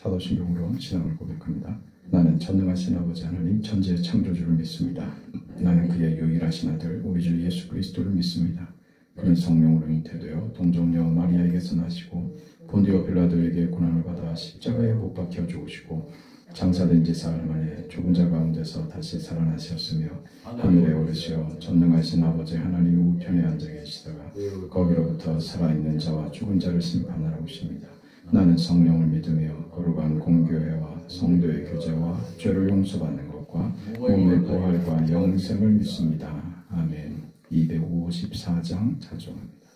사도신경으로 신앙을 고백합니다. 나는 전능하신 아버지 하나님 천지의 창조주를 믿습니다. 나는 그의 유일하신 아들 우리 주 예수 그리스도를 믿습니다. 그는 성령으로 잉태되어 동정녀 마리아에게서 나시고 본디오 빌라도에게 고난을 받아 십자가에 못 박혀 죽으시고 장사된 지 사흘 만에 죽은 자 가운데서 다시 살아나셨으며 하늘에 오르시어 전능하신 아버지 하나님의 우편에 앉아 계시다가 거기로부터 살아있는 자와 죽은 자를 심판하러 오십니다. 나는 성령을 믿으며 거룩한 공교회와 성도의 교제와 죄를 용서받는 것과 몸의 부활과 영생을 믿습니다. 아멘. 254장 찬송합니다.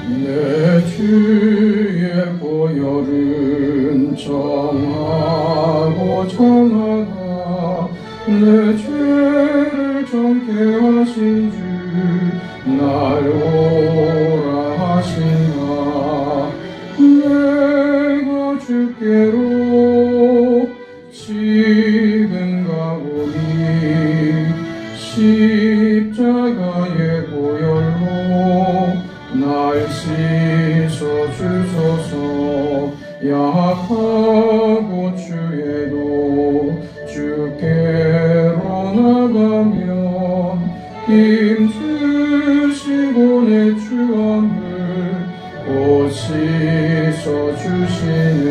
내 주의 보혈은 정하고 정하다 내 죄를 정케 하신 주 날 오라 하시나 내가 주께로 지금 가오니 십자가의 보혈로 날 씻어주소서 약하고 주에도 주께로 나가면 힘주시고 내 주함을 곧 씻어주시네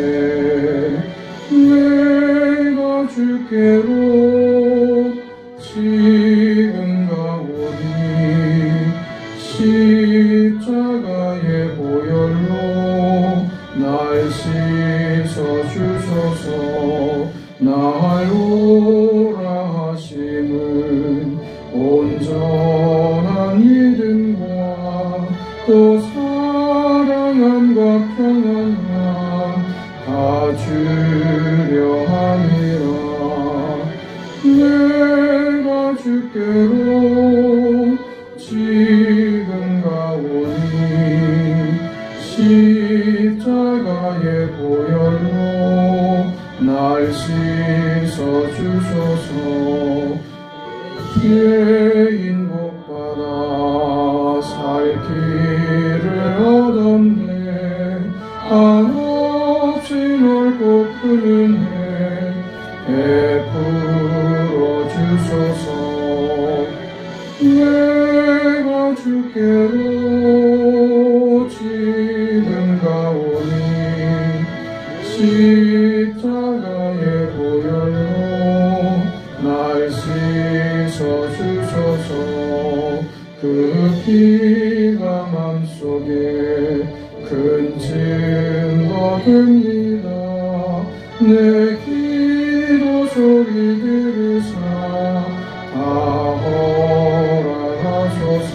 내가 주께로 지금 가오니 십자가의 보혈로 날 씻어주소서 날 오라 하심은 온전한 믿음과 또 사랑함과 평안함 다 주려 함이라 내가 주께로 지금 가오니 십자가의 보혈로 날 씻어주소서 죄인 복받아 살 길을 얻었네 한없이 넓고 큰 은혜 베풀어 주소서 내가 주께로 지금 가오니 십자가의 보혈로 날 씻어주소서 그 피가 맘속에 큰 증거 됩니다 내 기도 소리 들으사 다 허락하소서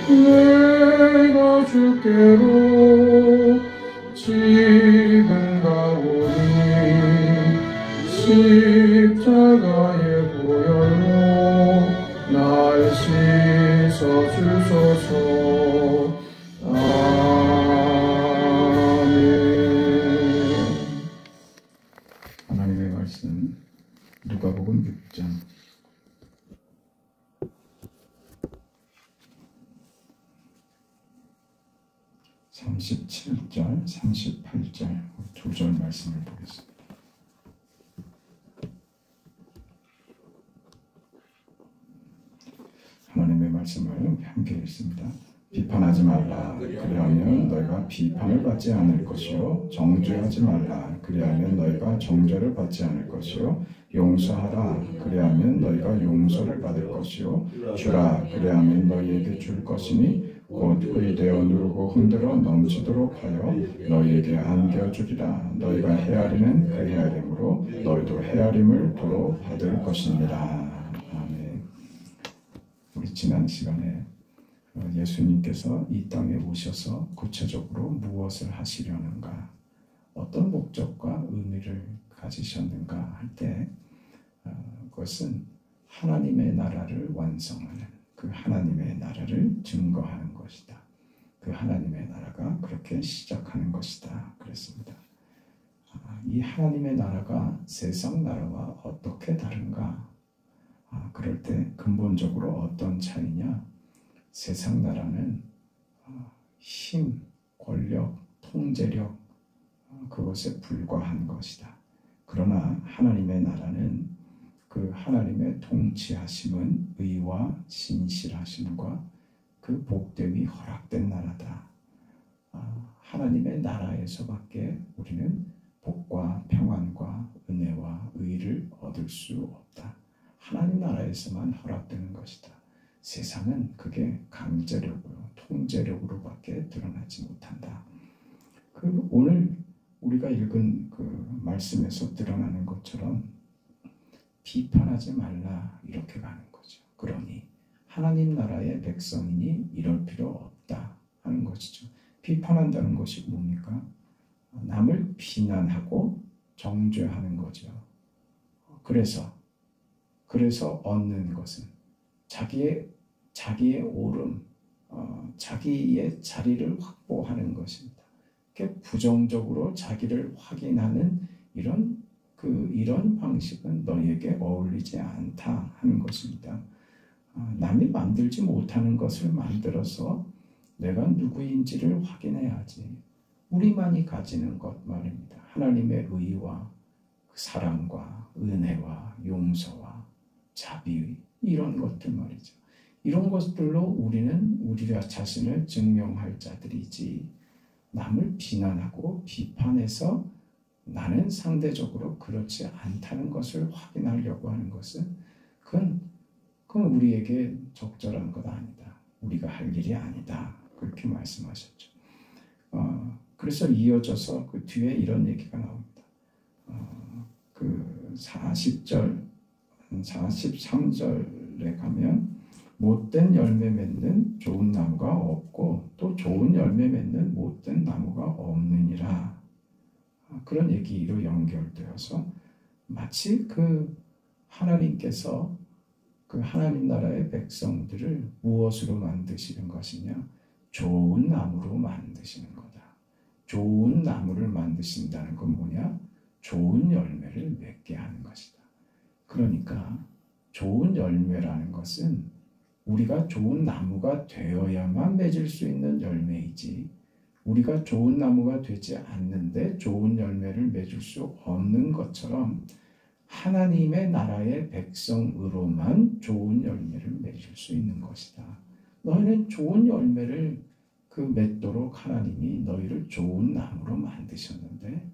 내가 주께로 지금 가오니 십자가의 보혈로 날 씻어주소서 아멘. 하나님의 말씀 누가복음 6장 37절, 38절 두 절 말씀을 보겠습니다. 하나님의 말씀을 함께 읽습니다. 비판하지 말라. 그리하면 너희가 비판을 받지 않을 것이요. 정죄하지 말라. 그리하면 너희가 정죄를 받지 않을 것이요. 용서하라. 그리하면 너희가 용서를 받을 것이요. 주라. 그리하면 너희에게 줄 것이니 곧 의되어 누르고 흔들어 넘치도록 하여 너희에게 안겨주리라. 너희가 헤아리는 그 헤아림으로 너희도 헤아림을 도로 받을 것입니다. 아멘. 우리 지난 시간에 예수님께서 이 땅에 오셔서 구체적으로 무엇을 하시려는가, 어떤 목적과 의미를 가지셨는가 할 때 그것은 하나님의 나라를 완성하는, 그 하나님의 나라를 증거하는 것이다. 그 하나님의 나라가 그렇게 시작하는 것이다. 그랬습니다. 이 하나님의 나라가 세상 나라와 어떻게 다른가? 그럴 때 근본적으로 어떤 차이냐? 세상 나라는 힘, 권력, 통제력 그것에 불과한 것이다. 그러나 하나님의 나라는 그 하나님의 통치하심은 의와 진실하심과 그 복됨이 허락된 나라다. 하나님의 나라에서밖에 우리는 복과 평안과 은혜와 의를 얻을 수 없다. 하나님 나라에서만 허락되는 것이다. 세상은 그게 강제력으로, 통제력으로밖에 드러나지 못한다. 오늘 우리가 읽은 그 말씀에서 드러나는 것처럼 비판하지 말라 이렇게 가는 거죠. 그러니 하나님 나라의 백성이니 이럴 필요 없다 하는 것이죠. 비판한다는 것이 뭡니까? 남을 비난하고 정죄하는 거죠. 그래서 얻는 것은 자기의 오름, 자기의 자리를 확보하는 것입니다. 부정적으로 자기를 확인하는 이런 방식은 너희에게 어울리지 않다 하는 것입니다. 남이 만들지 못하는 것을 만들어서 내가 누구인지를 확인해야지. 우리만이 가지는 것 말입니다. 하나님의 의와 사랑과 은혜와 용서와 자비 이런 것들 말이죠. 이런 것들로 우리는 우리 자신을 증명할 자들이지 남을 비난하고 비판해서 나는 상대적으로 그렇지 않다는 것을 확인하려고 하는 것은 그건 우리에게 적절한 것 아니다. 우리가 할 일이 아니다. 그렇게 말씀하셨죠. 그래서 이어져서 그 뒤에 이런 얘기가 나옵니다. 그 40절, 43절에 가면 못된 열매 맺는 좋은 나무가 없고 또 좋은 열매 맺는 못된 나무가 없느니라. 그런 얘기로 연결되어서 마치 그 하나님께서 그 하나님 나라의 백성들을 무엇으로 만드시는 것이냐? 좋은 나무로 만드시는 거다. 좋은 나무를 만드신다는 건 뭐냐? 좋은 열매를 맺게 하는 것이다. 그러니까 좋은 열매라는 것은 우리가 좋은 나무가 되어야만 맺을 수 있는 열매이지 우리가 좋은 나무가 되지 않는데 좋은 열매를 맺을 수 없는 것처럼 하나님의 나라의 백성으로만 좋은 열매를 맺을 수 있는 것이다. 너희는 좋은 열매를 맺도록 하나님이 너희를 좋은 나무로 만드셨는데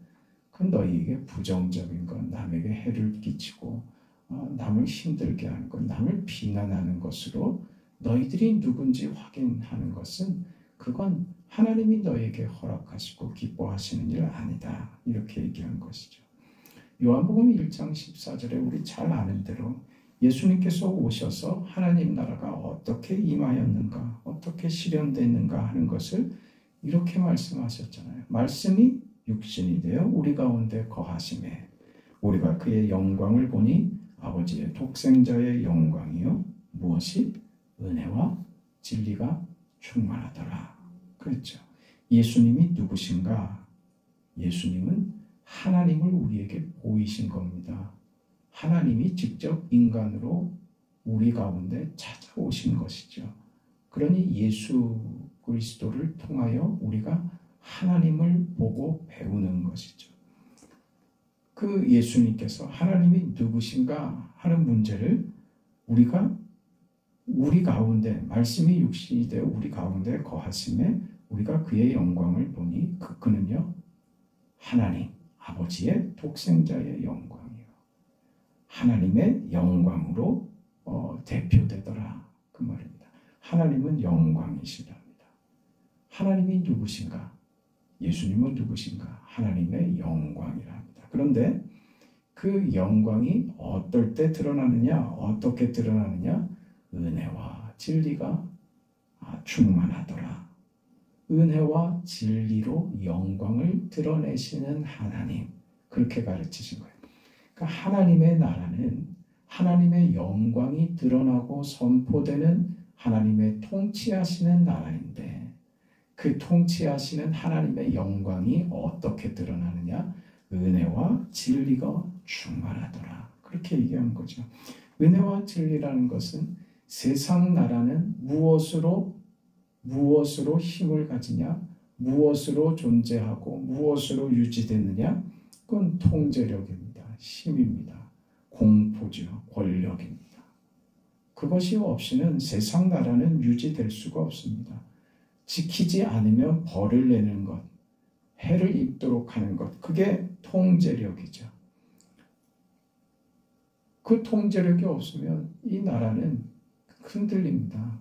그건 너희에게 부정적인 것, 남에게 해를 끼치고 남을 힘들게 하는 것, 남을 비난하는 것으로 너희들이 누군지 확인하는 것은 그건 하나님이 너희에게 허락하시고 기뻐하시는 일 아니다. 이렇게 얘기한 것이죠. 요한복음 1장 14절에 우리 잘 아는 대로 예수님께서 오셔서 하나님 나라가 어떻게 임하였는가, 어떻게 실현됐는가 하는 것을 이렇게 말씀하셨잖아요. 말씀이 육신이 되어 우리 가운데 거하심에 우리가 그의 영광을 보니 아버지의 독생자의 영광이요 무엇이? 은혜와 진리가 충만하더라. 그랬죠. 예수님이 누구신가? 예수님은 하나님을 우리에게 보이신 겁니다. 하나님이 직접 인간으로 우리 가운데 찾아오신 것이죠. 그러니 예수 그리스도를 통하여 우리가 하나님을 보고 배우는 것이죠. 그 예수님께서 하나님이 누구신가 하는 문제를 우리가 우리 가운데 말씀이 육신이 되어 우리 가운데 거하심에 우리가 그의 영광을 보니 그는요 하나님 아버지의 독생자의 영광이요 하나님의 영광으로 대표되더라 그 말입니다. 하나님은 영광이시랍니다. 하나님이 누구신가? 예수님은 누구신가? 하나님의 영광이랍니다. 그런데 그 영광이 어떨 때 드러나느냐? 어떻게 드러나느냐? 은혜와 진리가 충만하더라. 은혜와 진리로 영광을 드러내시는 하나님, 그렇게 가르치신 거예요. 그러니까 하나님의 나라는 하나님의 영광이 드러나고 선포되는 하나님의 통치하시는 나라인데 그 통치하시는 하나님의 영광이 어떻게 드러나느냐? 은혜와 진리가 충만하더라. 그렇게 얘기한 거죠. 은혜와 진리라는 것은 세상 나라는 무엇으로 힘을 가지냐, 무엇으로 존재하고 무엇으로 유지되느냐, 그건 통제력입니다. 힘입니다. 공포죠. 권력입니다. 그것이 없이는 세상 나라는 유지될 수가 없습니다. 지키지 않으면 벌을 내는 것, 해를 입도록 하는 것, 그게 통제력이죠. 그 통제력이 없으면 이 나라는 흔들립니다.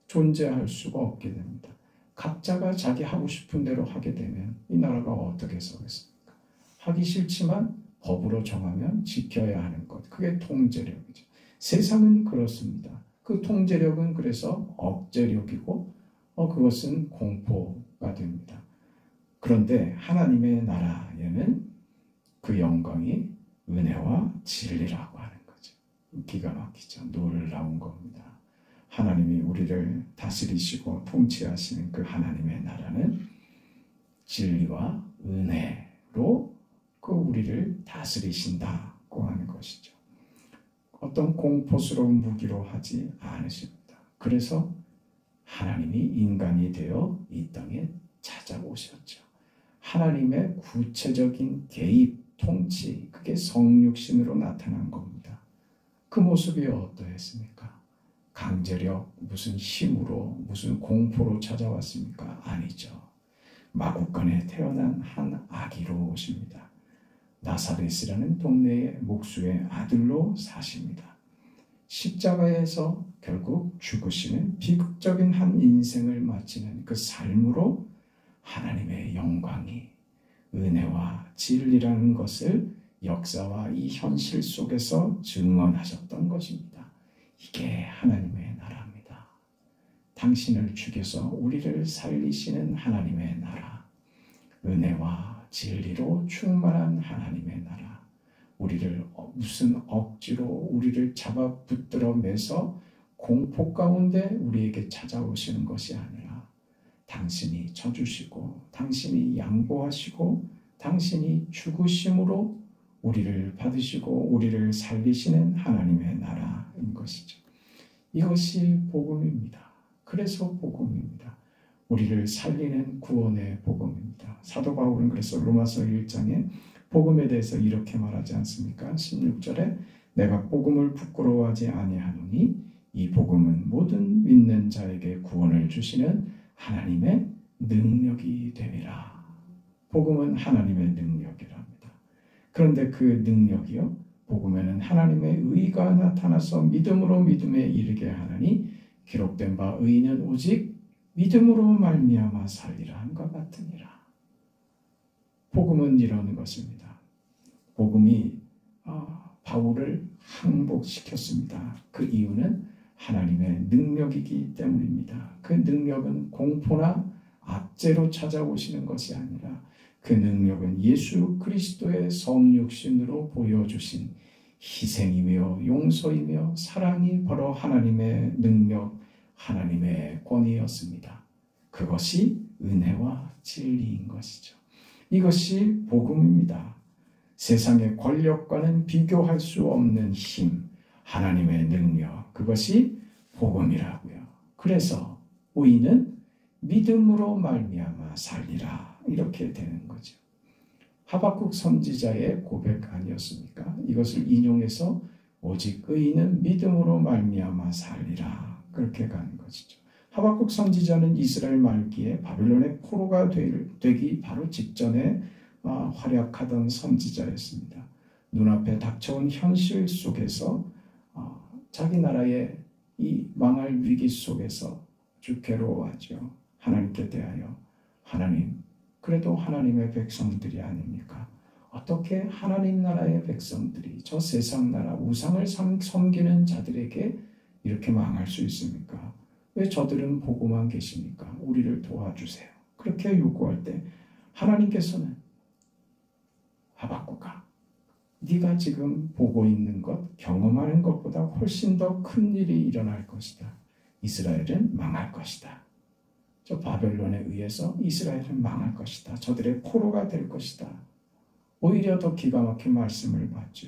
존재할 수가 없게 됩니다. 각자가 자기 하고 싶은 대로 하게 되면 이 나라가 어떻게 서겠습니까? 하기 싫지만 법으로 정하면 지켜야 하는 것, 그게 통제력이죠. 세상은 그렇습니다. 그 통제력은 그래서 억제력이고 그것은 공포가 됩니다. 그런데 하나님의 나라에는 그 영광이 은혜와 진리라고 하는 거죠. 기가 막히죠. 놀라운 겁니다. 하나님이 우리를 다스리시고 통치하시는 그 하나님의 나라는 진리와 은혜로 그 우리를 다스리신다고 하는 것이죠. 어떤 공포스러운 무기로 하지 않으십니다. 그래서 하나님이 인간이 되어 이 땅에 찾아오셨죠. 하나님의 구체적인 개입, 통치, 그게 성육신으로 나타난 겁니다. 그 모습이 어떠했습니까? 강제력, 무슨 힘으로, 무슨 공포로 찾아왔습니까? 아니죠. 마구간에 태어난 한 아기로 오십니다. 나사렛이라는 동네의 목수의 아들로 사십니다. 십자가에서 결국 죽으시는 비극적인 한 인생을 마치는 그 삶으로 하나님의 영광이, 은혜와 진리라는 것을 역사와 이 현실 속에서 증언하셨던 것입니다. 이게 하나님의 나라입니다. 당신을 죽여서 우리를 살리시는 하나님의 나라, 은혜와 진리로 충만한 하나님의 나라, 우리를 무슨 억지로 우리를 잡아 붙들어 매서 공포 가운데 우리에게 찾아오시는 것이 아니라 당신이 져주시고 당신이 양보하시고 당신이 죽으심으로 우리를 받으시고 우리를 살리시는 하나님의 나라인 것이죠. 이것이 복음입니다. 그래서 복음입니다. 우리를 살리는 구원의 복음입니다. 사도 바울은 그래서 로마서 1장에 복음에 대해서 이렇게 말하지 않습니까? 16절에 내가 복음을 부끄러워하지 아니하노니 이 복음은 모든 믿는 자에게 구원을 주시는 하나님의 능력이 됨이라. 복음은 하나님의 능력이랍니다. 그런데 그 능력이요, 복음에는 하나님의 의가 나타나서 믿음으로 믿음에 이르게 하나니 기록된 바 의인은 오직 믿음으로 말미암아 살리라 함과 같으니라. 복음은 이런 것입니다. 복음이 바울을 항복시켰습니다. 그 이유는 하나님의 능력이기 때문입니다. 그 능력은 공포나 압제로 찾아오시는 것이 아니라 그 능력은 예수 그리스도의 성육신으로 보여주신 희생이며 용서이며 사랑이 바로 하나님의 능력, 하나님의 권위였습니다. 그것이 은혜와 진리인 것이죠. 이것이 복음입니다. 세상의 권력과는 비교할 수 없는 힘, 하나님의 능력, 그것이 복음이라고요. 그래서 의인은 믿음으로 말미암아 살리라, 이렇게 되는 거죠. 하박국 선지자의 고백 아니었습니까? 이것을 인용해서 오직 의인은 믿음으로 말미암아 살리라, 그렇게 가는 것이죠. 하박국 선지자는 이스라엘 말기에 바벨론의 포로가 되기 바로 직전에 활약하던 선지자였습니다. 눈앞에 닥쳐온 현실 속에서 자기 나라의 이 망할 위기 속에서 아주 괴로워하죠. 하나님께 대하여 하나님, 그래도 하나님의 백성들이 아닙니까? 어떻게 하나님 나라의 백성들이 저 세상 나라 우상을 섬기는 자들에게 이렇게 망할 수 있습니까? 왜 저들은 보고만 계십니까? 우리를 도와주세요. 그렇게 요구할 때 하나님께서는 하박국아, 네가 지금 보고 있는 것, 경험하는 것보다 훨씬 더 큰 일이 일어날 것이다. 이스라엘은 망할 것이다. 저 바벨론에 의해서 이스라엘은 망할 것이다. 저들의 포로가 될 것이다. 오히려 더 기가 막힌 말씀을 받죠.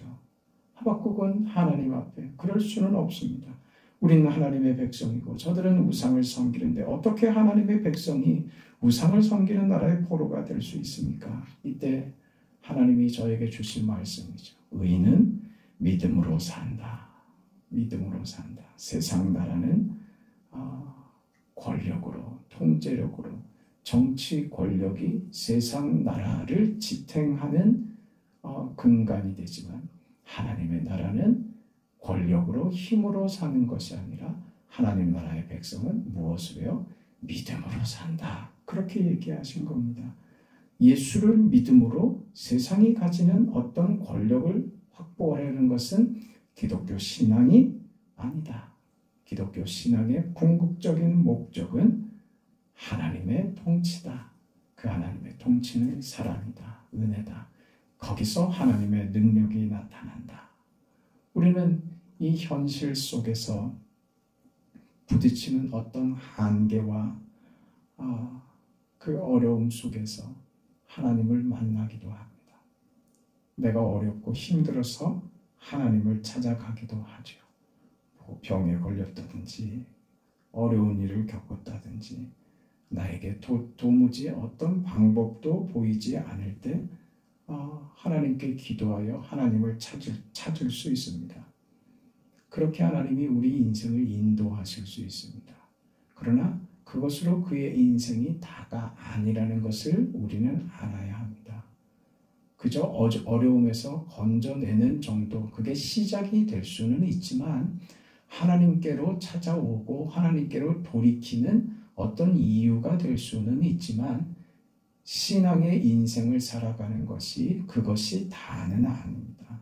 하박국은 하나님 앞에 그럴 수는 없습니다. 우리는 하나님의 백성이고 저들은 우상을 섬기는데 어떻게 하나님의 백성이 우상을 섬기는 나라의 포로가 될 수 있습니까? 이때 하나님이 저에게 주신 말씀이죠. 의인은 믿음으로 산다. 믿음으로 산다. 세상 나라는 권력으로, 통제력으로, 정치 권력이 세상 나라를 지탱하는 근간이 되지만 하나님의 나라는 권력으로 힘으로 사는 것이 아니라 하나님 나라의 백성은 무엇으로요? 믿음으로 산다. 그렇게 얘기하신 겁니다. 예수를 믿음으로 세상이 가지는 어떤 권력을 확보하려는 것은 기독교 신앙이 아니다. 기독교 신앙의 궁극적인 목적은 하나님의 통치다. 그 하나님의 통치는 사랑이다. 은혜다. 거기서 하나님의 능력이 나타난다. 우리는 이 현실 속에서 부딪히는 어떤 한계와 그 어려움 속에서 하나님을 만나기도 합니다. 내가 어렵고 힘들어서 하나님을 찾아가기도 하죠. 병에 걸렸다든지 어려운 일을 겪었다든지 나에게 도무지 어떤 방법도 보이지 않을 때 하나님께 기도하여 하나님을 찾을 수 있습니다. 그렇게 하나님이 우리 인생을 인도하실 수 있습니다. 그러나 그것으로 그의 인생이 다가 아니라는 것을 우리는 알아야 합니다. 그저 어려움에서 건져내는 정도, 그게 시작이 될 수는 있지만 하나님께로 찾아오고 하나님께로 돌이키는 어떤 이유가 될 수는 있지만 신앙의 인생을 살아가는 것이 그것이 다는 아닙니다.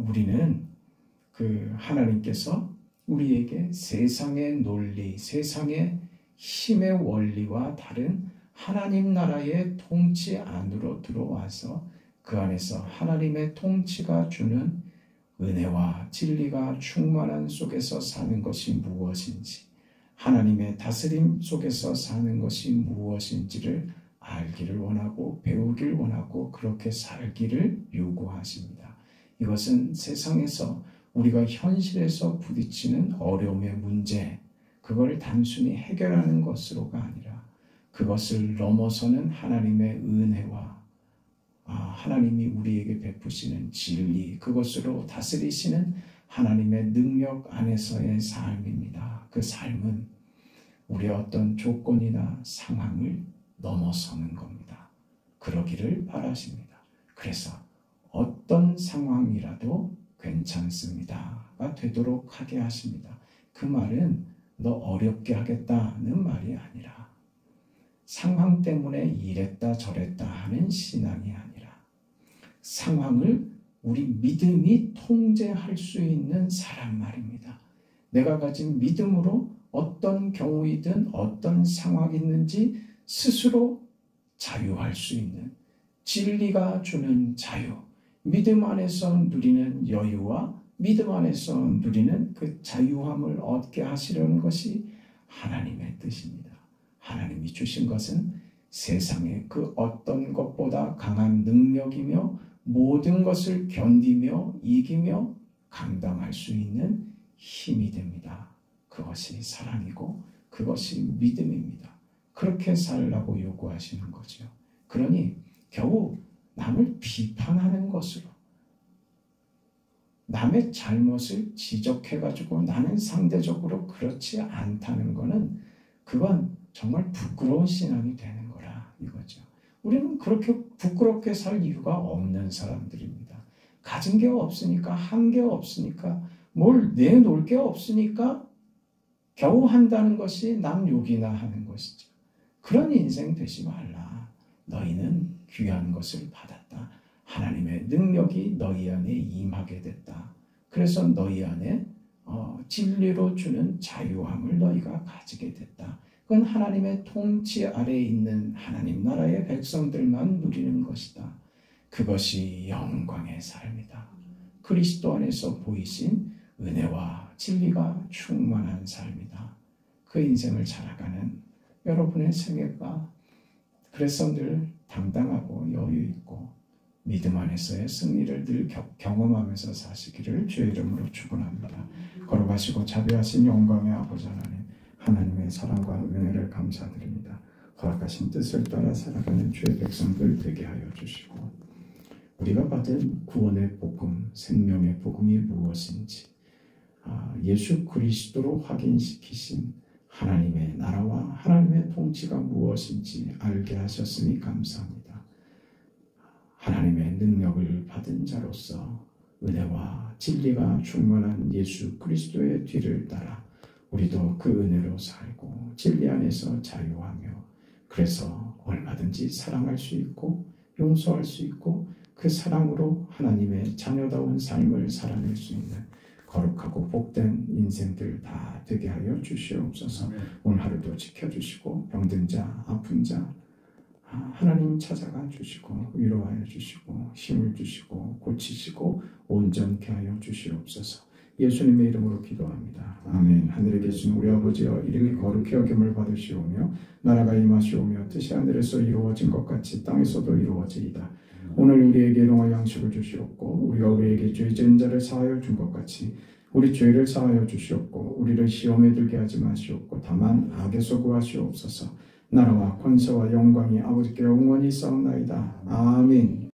우리는 그 하나님께서 우리에게 세상의 논리, 세상의 힘의 원리와 다른 하나님 나라의 통치 안으로 들어와서 그 안에서 하나님의 통치가 주는 은혜와 진리가 충만한 속에서 사는 것이 무엇인지, 하나님의 다스림 속에서 사는 것이 무엇인지를 알기를 원하고 배우길 원하고 그렇게 살기를 요구하십니다. 이것은 세상에서 우리가 현실에서 부딪히는 어려움의 문제, 그걸 단순히 해결하는 것으로가 아니라 그것을 넘어서는 하나님의 은혜와 하나님이 우리에게 베푸시는 진리, 그것으로 다스리시는 하나님의 능력 안에서의 삶입니다. 그 삶은 우리의 어떤 조건이나 상황을 넘어서는 겁니다. 그러기를 바라십니다. 그래서 어떤 상황이라도 괜찮습니다가 되도록 하게 하십니다. 그 말은 너 어렵게 하겠다는 말이 아니라 상황 때문에 이랬다 저랬다 하는 신앙이 아니라 상황을 우리 믿음이 통제할 수 있는 사람 말입니다. 내가 가진 믿음으로 어떤 경우이든 어떤 상황이 있는지 스스로 자유할 수 있는 진리가 주는 자유, 믿음 안에서 누리는 여유와 믿음 안에서 누리는 그 자유함을 얻게 하시려는 것이 하나님의 뜻입니다. 하나님이 주신 것은 세상의 그 어떤 것보다 강한 능력이며 모든 것을 견디며 이기며 감당할 수 있는 힘이 됩니다. 그것이 사랑이고 그것이 믿음입니다. 그렇게 살라고 요구하시는 거죠. 그러니 겨우 남을 비판하는 것으로 남의 잘못을 지적해가지고 나는 상대적으로 그렇지 않다는 것은 그건 정말 부끄러운 신앙이 되는 거라 이거죠. 우리는 그렇게 부끄럽게 살 이유가 없는 사람들입니다. 가진 게 없으니까, 한 게 없으니까, 뭘 내놓을 게 없으니까 겨우 한다는 것이 남 욕이나 하는 것이죠. 그런 인생 되지 말라. 너희는 귀한 것을 받았다. 하나님의 능력이 너희 안에 임하게 됐다. 그래서 너희 안에 진리로 주는 자유함을 너희가 가지게 됐다. 그건 하나님의 통치 아래에 있는 하나님 나라의 백성들만 누리는 것이다. 그것이 영광의 삶이다. 그리스도 안에서 보이신 은혜와 진리가 충만한 삶이다. 그 인생을 살아가는 여러분의 생애가 그래서 늘 당당하고 여유 있고 믿음 안에서의 승리를 늘 경험하면서 사시기를 주의 이름으로 축원합니다. 거룩하시고 자비하신 영광의 아버지 하나님, 하나님의 사랑과 은혜를 감사드립니다. 허락하신 뜻을 따라 살아가는 주의 백성들 되게 하여 주시고, 우리가 받은 구원의 복음, 생명의 복음이 무엇인지 예수 그리스도로 확인시키신 하나님의 나라와 하나님의 통치가 무엇인지 알게 하셨으니 감사합니다. 하나님의 능력을 받은 자로서 은혜와 진리가 충만한 예수 그리스도의 뒤를 따라 우리도 그 은혜로 살고 진리 안에서 자유하며, 그래서 얼마든지 사랑할 수 있고 용서할 수 있고 그 사랑으로 하나님의 자녀다운 삶을 살아낼 수 있는 거룩하고 복된 인생들 다 되게 하여 주시옵소서. 오늘 하루도 지켜주시고 병든 자, 아픈 자 하나님 찾아가 주시고 위로하여 주시고 힘을 주시고 고치시고 온전케 하여 주시옵소서. 예수님의 이름으로 기도합니다. 아멘. 하늘에 계신 우리 아버지여, 이름이 거룩히 여김을 받으시오며 나라가 임하시오며 뜻이 하늘에서 이루어진 것 같이 땅에서도 이루어지이다. 오늘 우리에게 일용할 양식을 주시옵고 우리가 우리에게 죄 지은 자를 사하여 준 것 같이 우리 죄를 사하여 주시옵고 우리를 시험에 들게 하지 마시옵고 다만 악에서 구하시옵소서. 나라와 권세와 영광이 아버지께 영원히 있사옵나이다. 아멘.